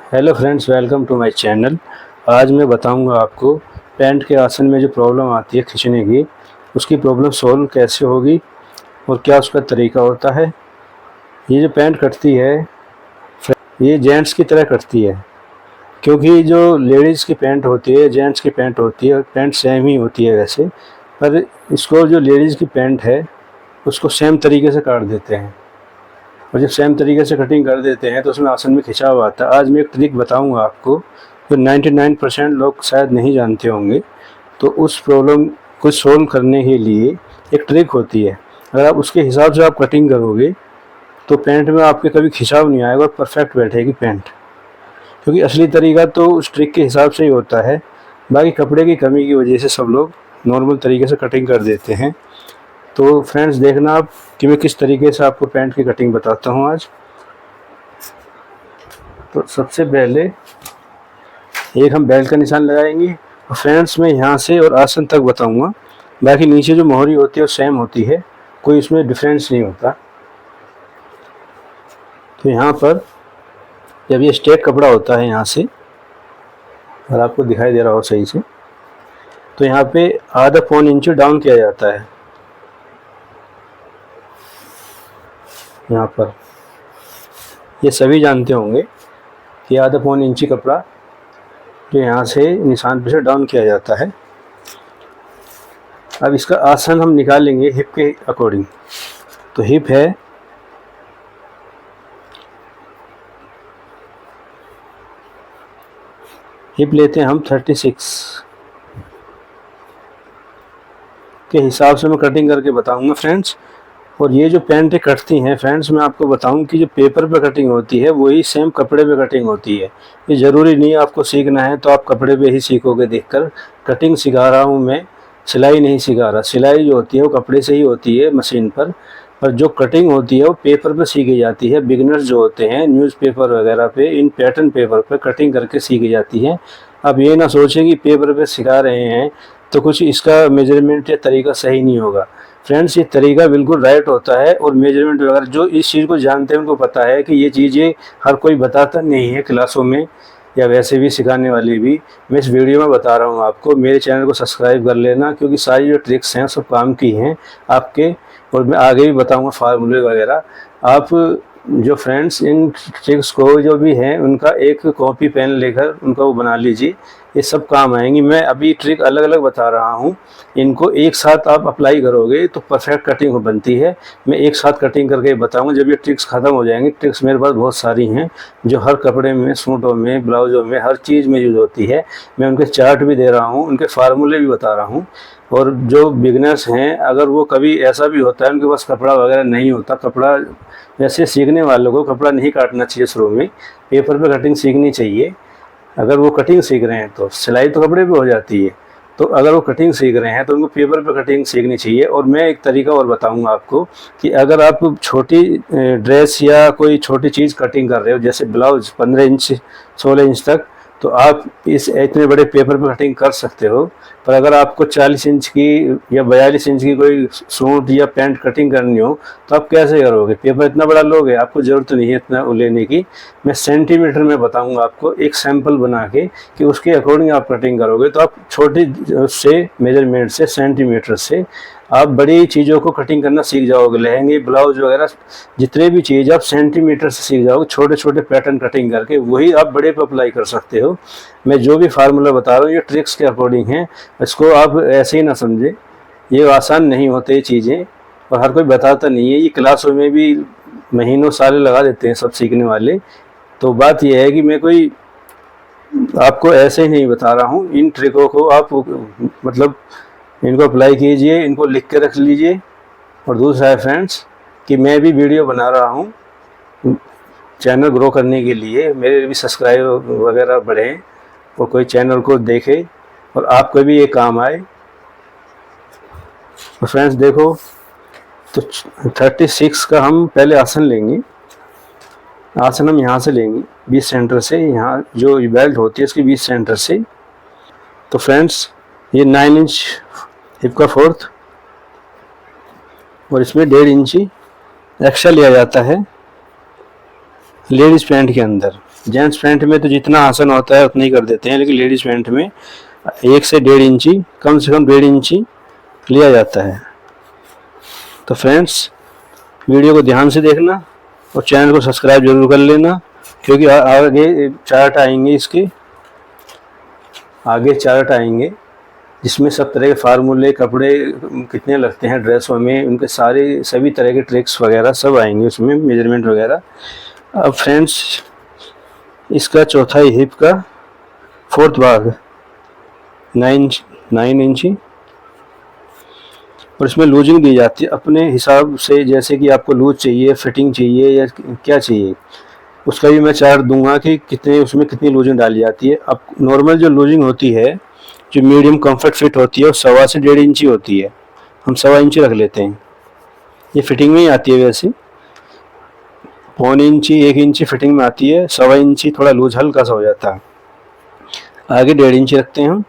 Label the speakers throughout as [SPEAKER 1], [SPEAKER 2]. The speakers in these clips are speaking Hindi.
[SPEAKER 1] Hello friends, welcome to my channel. आज मैं बताऊंगा आपको पैंट के आसन में जो प्रॉब्लम आती है खींचने की, उसकी प्रॉब्लम सॉल्व कैसे होगी और क्या उसका तरीका होता है। ये जो पैंट कटती है ये जेंट्स की तरह कटती है, क्योंकि जो लेडीज़ की पैंट होती है जेंट्स की पैंट होती है, पैंट सेम ही होती है वैसे, पर इसको जो लेडीज़ की पैंट है उसको सेम तरीके से काट देते हैं। और जब सेम तरीके से कटिंग कर देते हैं तो उसमें आसन में खिंचाव आता है। आज मैं एक ट्रिक बताऊंगा आपको जो 99% लोग शायद नहीं जानते होंगे। तो उस प्रॉब्लम को सोल्व करने के लिए एक ट्रिक होती है। अगर आप उसके हिसाब से आप कटिंग करोगे तो पैंट में आपके कभी खिंचाव नहीं आएगा और परफेक्ट बैठेगी पैंट, क्योंकि असली तरीका तो उस ट्रिक के हिसाब से ही होता है। बाकी कपड़े की कमी की वजह से सब लोग नॉर्मल तरीके से कटिंग कर देते हैं। तो फ्रेंड्स, देखना आप कि मैं किस तरीके से आपको पैंट की कटिंग बताता हूँ आज। तो सबसे पहले एक हम बेल्ट का निशान लगाएंगे और फ्रेंड्स मैं यहाँ से और आसन तक बताऊँगा। बाकी नीचे जो मोहरी होती है वो सेम होती है, कोई इसमें डिफरेंस नहीं होता। तो यहाँ पर जब ये स्ट्रेट कपड़ा होता है यहाँ से, और आपको दिखाई दे रहा हो सही से, तो यहाँ पे आधा पौन इंच डाउन किया जाता है। यहाँ पर ये सभी जानते होंगे कि आधा पौन इंची कपड़ा जो यहाँ से निशान पे से डाउन किया जाता है। अब इसका आसन हम निकालेंगे हिप के अकॉर्डिंग। तो हिप है हिप लेते हैं हम 36 के हिसाब से मैं कटिंग करके बताऊंगा फ्रेंड्स। और ये जो पैंटें कटती हैं फ्रेंड्स, मैं आपको बताऊं कि जो पेपर पे कटिंग होती है वही सेम कपड़े पे कटिंग होती है। ये ज़रूरी नहीं आपको सीखना है तो आप कपड़े पे ही सीखोगे देखकर। कटिंग सिखा रहा हूँ मैं, सिलाई नहीं सिखा रहा। सिलाई जो होती है वो कपड़े से ही होती है मशीन पर जो कटिंग होती है वो पेपर पे सीखी जाती है। बिगिनर्स जो होते हैं न्यूज़पेपर वगैरह पे, इन पैटर्न पेपर पे कटिंग करके सीखी जाती है। अब ये ना सोचें कि पेपर पे सिखा रहे हैं तो कुछ इसका मेजरमेंट या तरीका सही नहीं होगा। फ्रेंड्स, ये तरीका बिल्कुल राइट होता है और मेजरमेंट वगैरह जो इस चीज़ को जानते हैं उनको पता है कि ये चीज़ें हर कोई बताता नहीं है क्लासों में या वैसे भी सिखाने वाले भी। मैं इस वीडियो में बता रहा हूँ आपको। मेरे चैनल को सब्सक्राइब कर लेना, क्योंकि सारी जो ट्रिक्स हैं सब काम की हैं आपके, और मैं आगे भी बताऊँगा फार्मूले वगैरह। आप जो फ्रेंड्स इन ट्रिक्स को जो भी हैं उनका एक कॉपी पेन लेकर उनका वो बना लीजिए, ये सब काम आएंगी। मैं अभी ट्रिक अलग अलग बता रहा हूँ, इनको एक साथ आप अप्लाई करोगे तो परफेक्ट कटिंग हो बनती है। मैं एक साथ कटिंग करके बताऊँगा। जब ये ट्रिक्स ख़त्म हो जाएंगी, ट्रिक्स मेरे पास बहुत सारी हैं जो हर कपड़े में, सूटों में, ब्लाउज़ों में, हर चीज़ में यूज़ होती है। मैं उनके चार्ट भी दे रहा हूँ, उनके फार्मूले भी बता रहा हूँ। और जो बिगनर्स हैं, अगर वो कभी ऐसा भी होता है उनके पास कपड़ा वगैरह नहीं होता, कपड़ा वैसे सीखने वालों को कपड़ा नहीं काटना चाहिए शुरू में, पेपर पे कटिंग सीखनी चाहिए। अगर वो कटिंग सीख रहे हैं तो सिलाई तो कपड़े पे हो जाती है, तो अगर वो कटिंग सीख रहे हैं तो उनको पेपर पे कटिंग सीखनी चाहिए। और मैं एक तरीका और बताऊंगा आपको कि अगर आप छोटी ड्रेस या कोई छोटी चीज़ कटिंग कर रहे हो, जैसे ब्लाउज 15 इंच 16 इंच तक, तो आप इस इतने बड़े पेपर पे कटिंग कर सकते हो। पर अगर आपको 40 इंच की या 42 इंच की कोई सूट या पैंट कटिंग करनी हो तो आप कैसे करोगे? पेपर इतना बड़ा लोगे? आपको ज़रूरत नहीं है इतना लेने की। मैं सेंटीमीटर में बताऊंगा आपको एक सैंपल बना के कि उसके अकॉर्डिंग आप कटिंग करोगे तो आप छोटी से मेजरमेंट से, सेंटीमीटर से आप बड़ी चीज़ों को कटिंग करना सीख जाओगे। लहंगे, ब्लाउज वगैरह जितने भी चीज़ आप सेंटीमीटर से सीख जाओगे, छोटे छोटे पैटर्न कटिंग करके, वही आप बड़े पे अप्लाई कर सकते हो। मैं जो भी फार्मूला बता रहा हूँ ये ट्रिक्स के अकॉर्डिंग है, इसको आप ऐसे ही ना समझे। ये आसान नहीं होते ये चीज़ें, और हर कोई बताता नहीं है। ये क्लासों में भी महीनों साल लगा देते हैं सब सीखने वाले। तो बात यह है कि मैं कोई आपको ऐसे ही नहीं बता रहा हूँ। इन ट्रिकों को आप मतलब इनको अप्लाई कीजिए, इनको लिख के रख लीजिए। और दूसरा है फ्रेंड्स कि मैं भी वीडियो बना रहा हूँ चैनल ग्रो करने के लिए, मेरे भी सब्सक्राइब वगैरह बढ़े और कोई चैनल को देखे और आपको भी ये काम आए। तो फ्रेंड्स देखो, तो 36 का हम पहले आसन लेंगे। आसन हम यहाँ से लेंगे 20 सेंटर से, यहाँ जो बेल्ट होती है इसकी 20 सेंटर से। तो फ्रेंड्स ये 9 इंच हिप का फोर्थ, और इसमें 1.5 इंची एक्स्ट्रा लिया जाता है लेडीज पैंट के अंदर। जेंट्स पैंट में तो जितना आसान होता है उतना ही कर देते हैं, लेकिन लेडीज पैंट में 1 से 1.5 इंची, कम से कम 1.5 इंची लिया जाता है। तो फ्रेंड्स, वीडियो को ध्यान से देखना और चैनल को सब्सक्राइब जरूर कर लेना, क्योंकि आगे चार्ट आएंगे, इसके आगे चार्ट आएंगे जिसमें सब तरह के फार्मूले, कपड़े कितने लगते हैं ड्रेसों में, उनके सभी तरह के ट्रिक्स वगैरह सब आएंगे उसमें, मेजरमेंट वगैरह। अब फ्रेंड्स, इसका चौथाई हिप का 4th भाग 9 इंची, और इसमें लूजिंग दी जाती है अपने हिसाब से, जैसे कि आपको लूज चाहिए, फिटिंग चाहिए या क्या चाहिए, उसका भी मैं चार्ट दूंगा कि उसमें कितनी लूजिंग डाली जाती है। अब नॉर्मल जो लूजिंग होती है, जो मीडियम कंफर्ट फिट होती है, वो 1.25 से 1.5 इंची होती है, हम 1.25 इंची रख लेते हैं। ये फिटिंग में ही आती है, वैसे 1.25 इंची 1 इंची फिटिंग में आती है, 1.25 इंची थोड़ा लूज हल्का सा हो जाता है। आगे 1.5 इंची रखते हैं हम,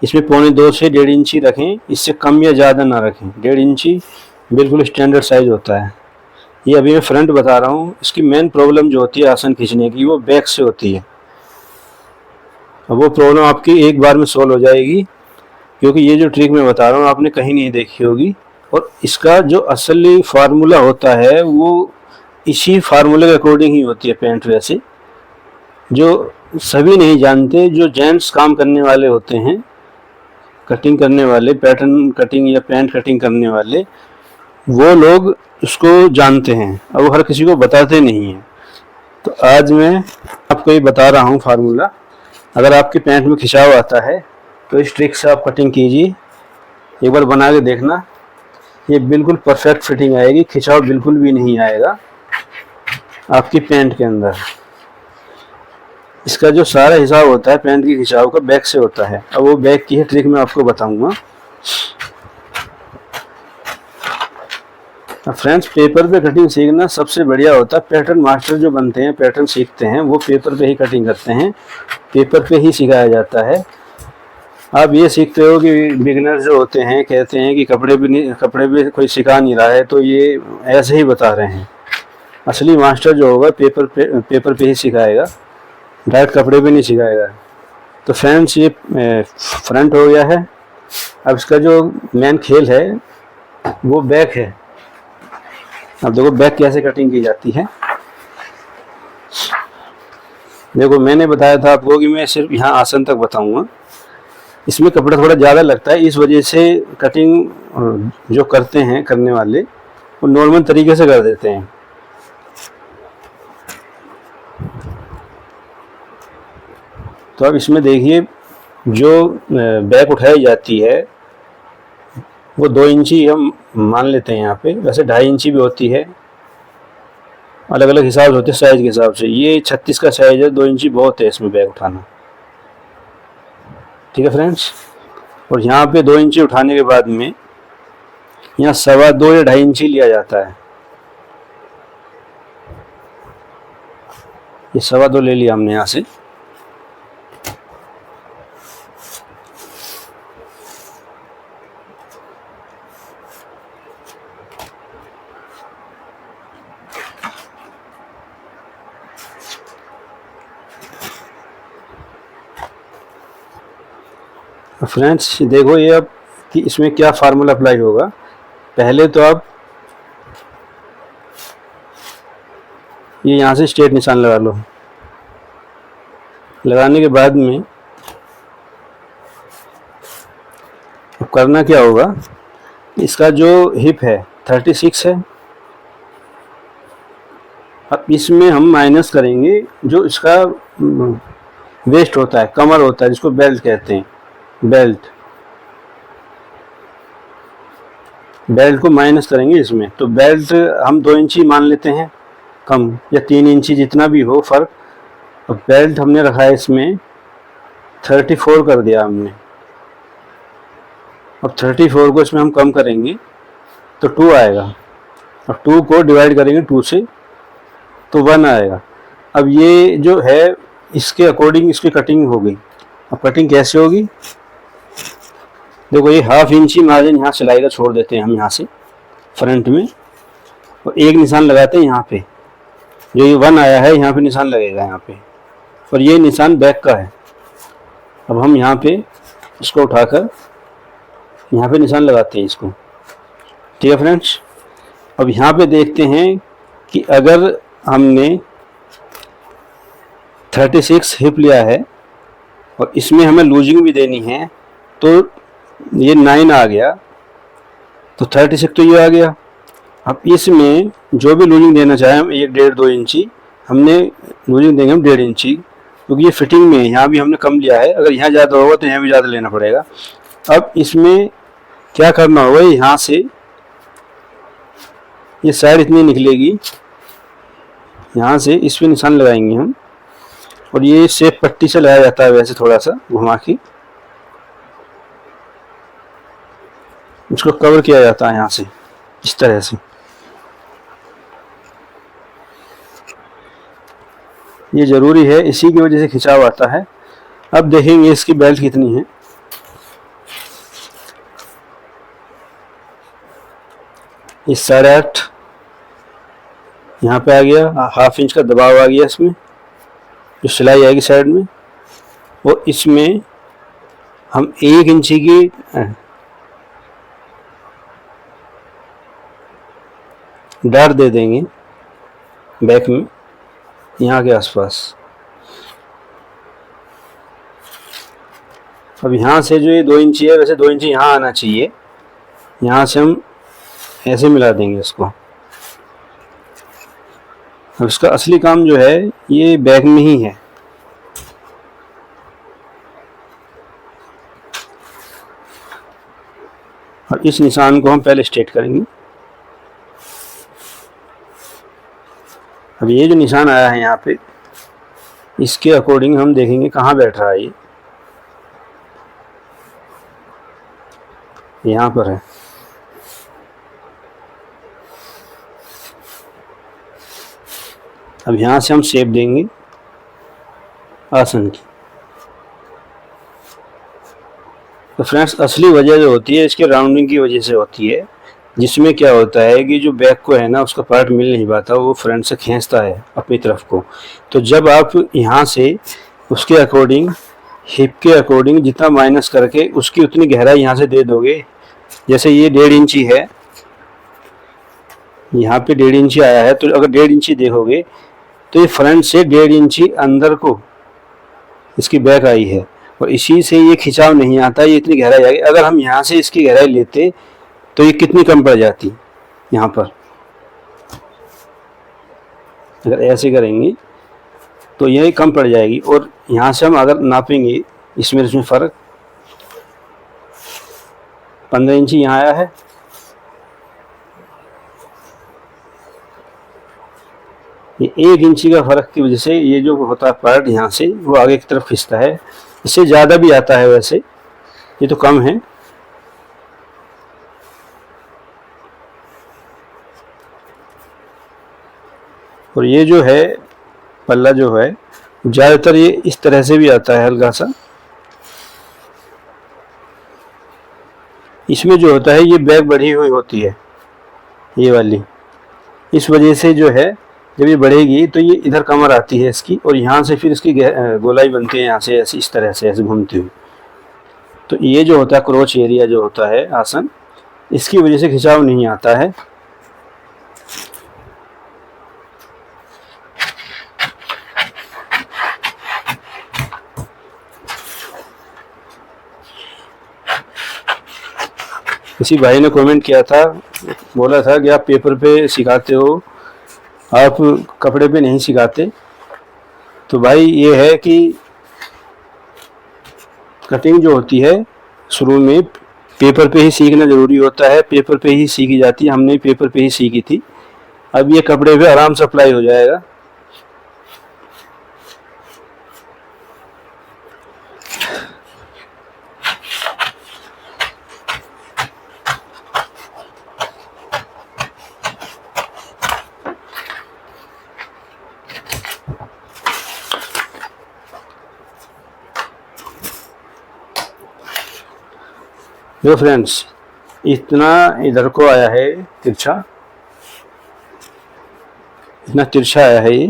[SPEAKER 1] इसमें 1.25 से 1.5 इंची रखें, इससे कम या ज़्यादा ना रखें। 1.5 इंची बिल्कुल स्टैंडर्ड साइज होता है। ये अभी मैं फ्रंट बता रहा हूँ। इसकी मेन प्रॉब्लम जो होती है आसन खींचने की, वो बैक से होती है। अब वो प्रॉब्लम आपकी एक बार में सॉल्व हो जाएगी, क्योंकि ये जो ट्रिक मैं बता रहा हूँ आपने कहीं नहीं देखी होगी, और इसका जो असली फार्मूला होता है वो इसी फार्मूले के अकॉर्डिंग ही होती है पैंट। वैसे जो सभी नहीं जानते, जो जेंट्स काम करने वाले होते हैं, कटिंग करने वाले, पैटर्न कटिंग या पैंट कटिंग करने वाले, वो लोग उसको जानते हैं, और वो हर किसी को बताते नहीं हैं। तो आज मैं आपको ये बता रहा हूँ फार्मूला। अगर आपके पैंट में खिंचाव आता है तो इस ट्रिक से आप कटिंग कीजिए, एक बार बना के देखना, ये बिल्कुल परफेक्ट फिटिंग आएगी, खिंचाव बिल्कुल भी नहीं आएगा आपकी पैंट के अंदर। इसका जो सारा हिसाब होता है पैंट की खिंचाव का, बैक से होता है। अब वो बैक की है ट्रिक मैं आपको बताऊंगा। फ्रेंड्स, पेपर पे कटिंग सीखना सबसे बढ़िया होता है। पैटर्न मास्टर जो बनते हैं, पैटर्न सीखते हैं, वो पेपर पे ही कटिंग करते हैं, पेपर पे ही सिखाया जाता है। आप ये सीखते हो कि बिगिनर जो होते हैं कहते हैं कि कपड़े पे कोई सिखा नहीं रहा है, तो ये ऐसे ही बता रहे हैं। असली मास्टर जो होगा पेपर पे ही सिखाएगा, डायरेक्ट कपड़े पे नहीं सिखाएगा। तो फ्रेंड्स, ये फ्रंट हो गया है। अब इसका जो मेन खेल है वो बैक है। अब देखो बैक कैसे कटिंग की जाती है। देखो, मैंने बताया था आपको कि मैं सिर्फ यहाँ आसन तक बताऊंगा, इसमें कपड़ा थोड़ा ज़्यादा लगता है, इस वजह से कटिंग जो करते हैं करने वाले वो नॉर्मल तरीके से कर देते हैं। तो अब इसमें देखिए, जो बैक उठाई जाती है वो 2 इंची हम मान लेते हैं यहाँ पे, वैसे 2.5 इंची भी होती है, अलग अलग हिसाब होते हैं साइज के हिसाब से। ये 36 का साइज है, 2 इंची बहुत है इसमें बैग उठाना। ठीक है फ्रेंड्स, और यहाँ पे 2 इंची उठाने के बाद में यहाँ 2.25 या 2.5 इंची लिया जाता है। ये 2.25 ले लिया हमने यहाँ से। फ्रेंड्स देखो, ये अब कि इसमें क्या फार्मूला अप्लाई होगा। पहले तो आप ये यहाँ से स्ट्रेट निशान लगा लो। लगाने के बाद में अब करना क्या होगा, इसका जो हिप है 36 है। अब इसमें हम माइनस करेंगे जो इसका वेस्ट होता है, कमर होता है, जिसको बेल्ट कहते हैं। बेल्ट को माइनस करेंगे इसमें। तो बेल्ट हम 2 इंची मान लेते हैं कम, या 3 इंची, जितना भी हो फर्क। अब बेल्ट हमने रखा है इसमें 34 कर दिया हमने। अब 34 को इसमें हम कम करेंगे तो 2 आएगा, और 2 को डिवाइड करेंगे 2 से तो 1 आएगा। अब ये जो है इसके अकॉर्डिंग इसकी कटिंग हो गई। अब कटिंग कैसे होगी, देखो, ये 1/2 इंची मार्जिन यहाँ सिलाई का छोड़ देते हैं हम यहाँ से फ्रंट में, और एक निशान लगाते हैं यहाँ पे, जो ये 1 आया है यहाँ पे निशान लगेगा यहाँ पे। और ये निशान बैक का है। अब हम यहाँ पे इसको उठाकर यहाँ पे निशान लगाते हैं इसको। ठीक है फ्रेंड्स, अब यहाँ पे देखते हैं कि अगर हमने 36 हिप लिया है और इसमें हमें लूजिंग भी देनी है, तो ये 9 आ गया, तो 36 तो ये आ गया। अब इसमें जो भी लूजिंग देना चाहे हम 1, 1.5, 2 इंची हमने लूजिंग देंगे हम 1.5 इंची, क्योंकि ये फिटिंग में है। यहाँ भी हमने कम लिया है, अगर यहाँ ज़्यादा होगा तो यहाँ भी ज़्यादा लेना पड़ेगा। अब इसमें क्या करना होगा, यहाँ से ये साइड इतनी निकलेगी, यहाँ से इस पे निशान लगाएंगे हम, और ये शेप पट्टी से लगाया जाता है, वैसे थोड़ा सा घुमा के इसको कवर किया जाता है यहाँ से, इस तरह से। ये ज़रूरी है, इसी की वजह से खिंचाव आता है। अब देखेंगे इसकी बेल्ट कितनी है। इस 8.5 यहाँ पे आ गया, 1/2 इंच का दबाव आ गया इसमें, जो सिलाई आएगी साइड में। और इसमें हम 1 इंची की डाट दे देंगे बैक में, यहाँ के आसपास। अब यहाँ से जो ये 2 इंची है, वैसे 2 इंची यहाँ आना चाहिए, यहाँ से हम ऐसे मिला देंगे इसको। अब इसका असली काम जो है ये बैक में ही है। और इस निशान को हम पहले स्ट्रेट करेंगे। अब ये जो निशान आया है यहाँ पे, इसके अकॉर्डिंग हम देखेंगे कहाँ बैठ रहा है। ये यहाँ पर है। अब यहाँ से हम शेप देंगे आसन की। तो फ्रेंड्स, असली वजह जो होती है इसके राउंडिंग की वजह से होती है, जिसमें क्या होता है कि जो बैक को है ना, उसका पार्ट मिल नहीं पाता, वो फ्रंट से खींचता है अपनी तरफ को। तो जब आप यहाँ से उसके अकॉर्डिंग, हिप के अकॉर्डिंग जितना माइनस करके उसकी उतनी गहराई यहाँ से दे दोगे, जैसे ये 1.5 इंची है, यहाँ पे 1.5 इंची आया है, तो अगर 1.5 इंची देखोगे तो ये फ्रंट से 1.5 इंची अंदर को इसकी बैक आई है, और इसी से ये खिंचाव नहीं आता, ये इतनी गहराई आ गई। अगर हम यहाँ से इसकी गहराई लेते तो ये कितनी कम पड़ जाती, यहाँ पर अगर ऐसे करेंगे तो ये कम पड़ जाएगी। और यहाँ से हम अगर नापेंगे, इसमें फ़र्क 15 इंची यहाँ आया है, ये 1 इंची का फर्क की वजह से ये जो होता है पार्ट यहाँ से वो आगे की तरफ खिंचता है। इससे ज़्यादा भी आता है, वैसे ये तो कम है। और ये जो है पल्ला जो है ज़्यादातर ये इस तरह से भी आता है, हल्का सा। इसमें जो होता है ये बैक बढ़ी हुई होती है, ये वाली, इस वजह से जो है जब ये बढ़ेगी तो ये इधर कमर आती है इसकी, और यहाँ से फिर इसकी गोलाई बनती है यहाँ से ऐसे, इस तरह से ऐसे घूमती हुई। तो ये जो होता है क्रोच एरिया जो होता है आसन, इसकी वजह से खिंचाव नहीं आता है। किसी भाई ने कमेंट किया था, बोला था कि आप पेपर पे सिखाते हो, आप कपड़े पे नहीं सिखाते। तो भाई ये है कि कटिंग जो होती है शुरू में पेपर पे ही सीखना ज़रूरी होता है, पेपर पे ही सीखी जाती है। हमने पेपर पे ही सीखी थी, अब ये कपड़े पे आराम से अप्लाई हो जाएगा। देखो फ्रेंड्स, इतना इधर को आया है तिरछा, इतना तिरछा आया है ये,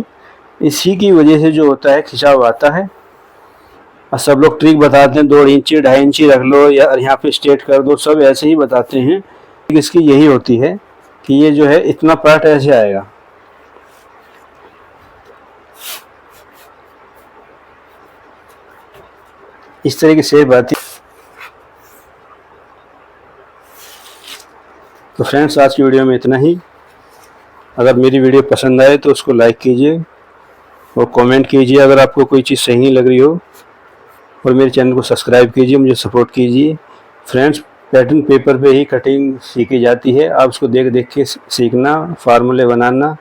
[SPEAKER 1] इसी की वजह से जो होता है खिंचाव आता है। और सब लोग ट्रिक बताते हैं 2 इंची 2.5 इंची रख लो या यहाँ पे स्ट्रेट कर दो, सब ऐसे ही बताते हैं। इसकी यही होती है कि ये जो है इतना पार्ट ऐसे आएगा, इस तरह की शेप आती है। तो फ्रेंड्स आज की वीडियो में इतना ही। अगर मेरी वीडियो पसंद आए तो उसको लाइक कीजिए और कमेंट कीजिए अगर आपको कोई चीज़ सही नहीं लग रही हो, और मेरे चैनल को सब्सक्राइब कीजिए, मुझे सपोर्ट कीजिए। फ्रेंड्स पैटर्न पेपर पे ही कटिंग सीखी जाती है, आप उसको देख देख के सीखना, फार्मूले बनाना,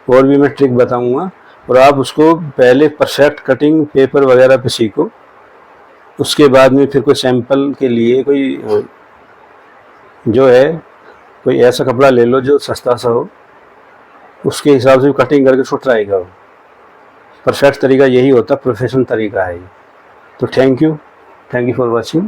[SPEAKER 1] और भी मैं ट्रिक बताऊंगा। और आप उसको पहले परफेक्ट कटिंग पेपर वगैरह पे सीखो, उसके बाद में फिर कोई सैंपल के लिए कोई जो है कोई ऐसा कपड़ा ले लो जो सस्ता सा हो, उसके हिसाब से कटिंग करके उसको ट्राई करो। परफेक्ट तरीका यही होता है, प्रोफेशनल तरीका है ये। तो थैंक यू फॉर वॉचिंग।